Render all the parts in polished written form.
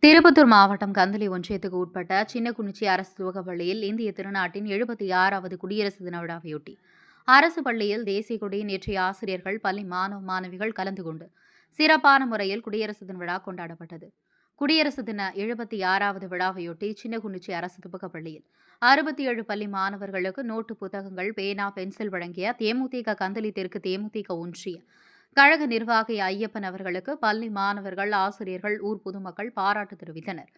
திருப்பத்தூர் மாவட்டம் கந்தளி ஒன்றியத்துக்கு உட்பட்ட சின்னக்குனிச்சி அரசு துவக்கப்பள்ளியில் இந்திய திருநாட்டின் 76வது குடியரசு தின விழாவையொட்டி அரசு பள்ளியில் தேசிய கொடி நேற்றைய ஆசிரியர்கள் பள்ளி மாணவ மாணவிகள் கலந்து கொண்டு சிறப்பான முறையில் குடியரசு தின விழா கொண்டாடப்பட்டது. குடியரசு தின 76வது விழாவையொட்டி சின்னக்குனிச்சி அரசு துவக்கப்பள்ளியில் 67 பள்ளி மாணவர்களுக்கு நோட்டு புத்தகங்கள், பேனா, பென்சில் வழங்கிய தேமுதிக கந்தளி தெற்கு தேமுதிக ஒன்றிய கழக நிர்வாகி ஐயப்பன் அவர்களுக்கு பள்ளி மாணவர்கள், ஆசிரியர்கள், ஊர் பொதுமக்கள் பாராட்டு தெரிவித்தனர்.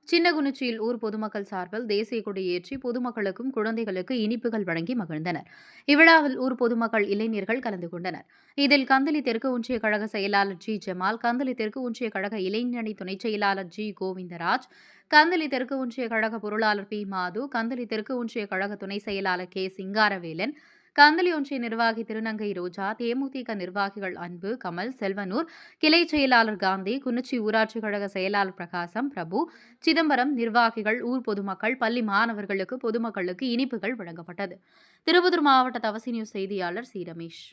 சின்னகுனிச்சியில் ஊர் பொதுமக்கள் சார்பில் தேசிய கொடி ஏற்றி பொதுமக்களுக்கும் குழந்தைகளுக்கு இனிப்புகள் வழங்கி மகிழ்ந்தனர். இவ்விழாவில் ஊர் பொதுமக்கள், இளைஞர்கள் கலந்து கொண்டனர். இதில் கந்தளி தெற்கு ஒன்றிய கழக செயலாளர் ஜி ஜமால், கந்தளி தெற்கு ஒன்றிய கழக இளைஞரணி துணைச் செயலாளர் ஜி கோவிந்தராஜ், கந்தளி தெற்கு ஒன்றிய கழக பொருளாளர் பி மாது, கந்தளி தெற்கு ஒன்றிய கழக துணை செயலாளர் கே சிங்காரவேலன், கந்தளி ஒன்றிய நிர்வாகி திருநங்கை ரோஜா, தேமுதிக நிர்வாகிகள் அன்பு, கமல், செல்வனூர், கிளை செயலாளர் காந்தி, குனிச்சி ஊராட்சி கழக செயலாளர் பிரகாசம், பிரபு, சிதம்பரம் நிர்வாகிகள், ஊர் பொதுமக்கள், பள்ளி மாணவர்களுக்கு, பொதுமக்களுக்கு இனிப்புகள் வழங்கப்பட்டது. திருப்பத்தூர் மாவட்ட தவசி நியூஸ் செய்தியாளர் சி ரமேஷ்.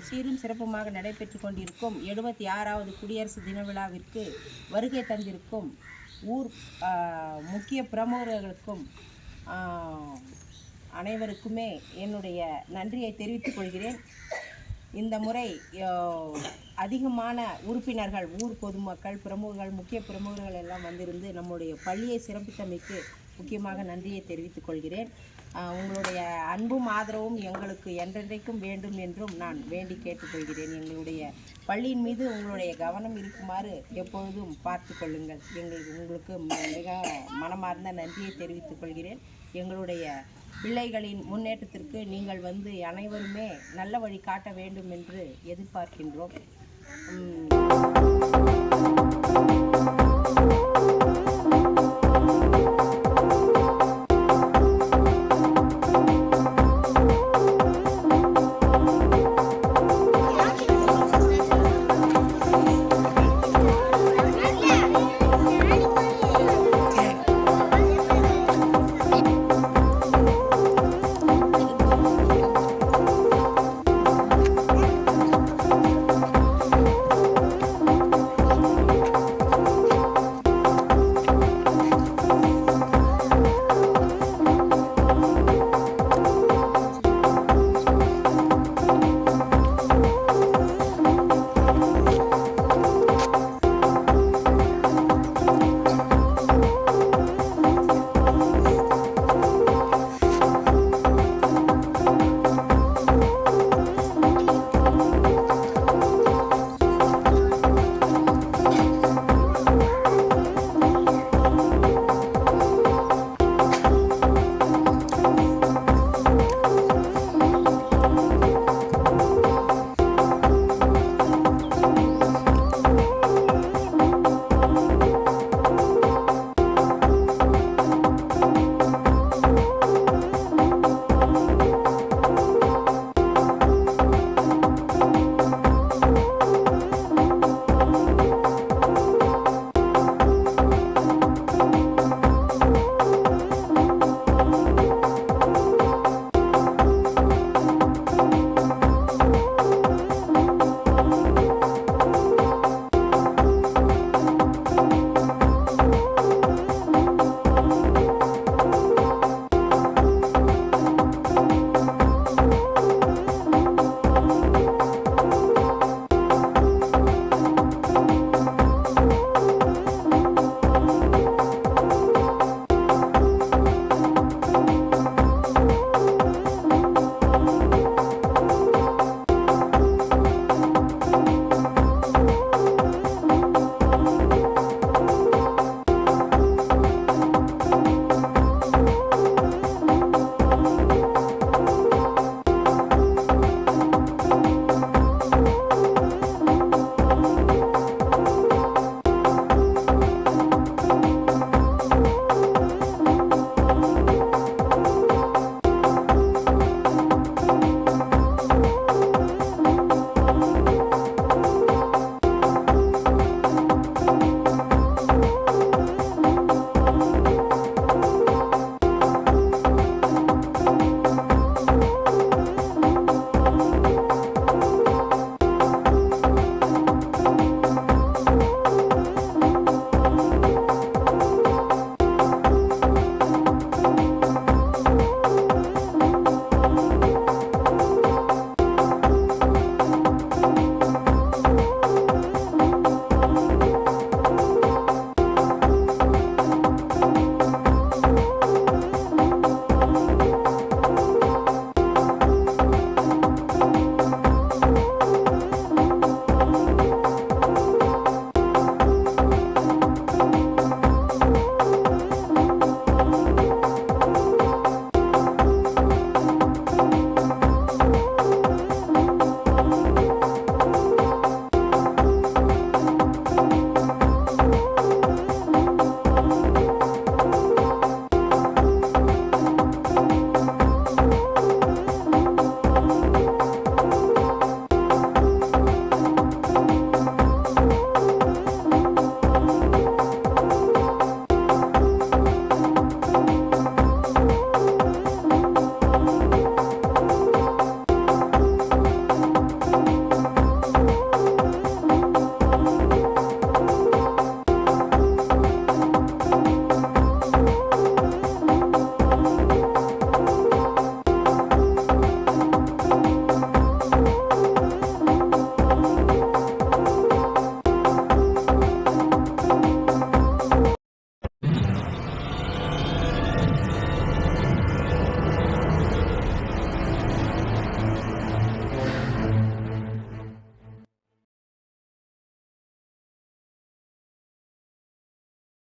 சீரும் சிறப்புமாக நடைபெற்று கொண்டிருக்கும் 76வது குடியரசு தின விழாவிற்கு வருகை தந்திருக்கும் ஊர் முக்கிய பிரமுகர்களுக்கும் அனைவருக்குமே என்னுடைய நன்றியை தெரிவித்துக் கொள்கிறேன். இந்த முறை அதிகமான உறுப்பினர்கள், ஊர் பொதுமக்கள், பிரமுகர்கள், முக்கிய பிரமுகர்கள் எல்லாம் வந்திருந்து நம்முடைய பள்ளியை சிறப்பித்தமைக்கு முக்கியமாக நன்றியை தெரிவித்துக் கொள்கிறேன். உங்களுடைய அன்பும் ஆதரவும் எங்களுக்கு என்றென்றைக்கும் வேண்டும் என்றும் நான் வேண்டி கேட்டுக்கொள்கிறேன். எங்களுடைய பள்ளியின் மீது உங்களுடைய கவனம் இருக்குமாறு எப்பொழுதும் பார்த்து கொள்ளுங்கள். உங்களுக்கு மிக மனமார்ந்த நன்றியை தெரிவித்துக் கொள்கிறேன். எங்களுடைய பிள்ளைகளின் முன்னேற்றத்திற்கு நீங்கள் வந்து அனைவருமே நல்ல வழி காட்ட வேண்டும் என்று எதிர்பார்க்கின்றோம்.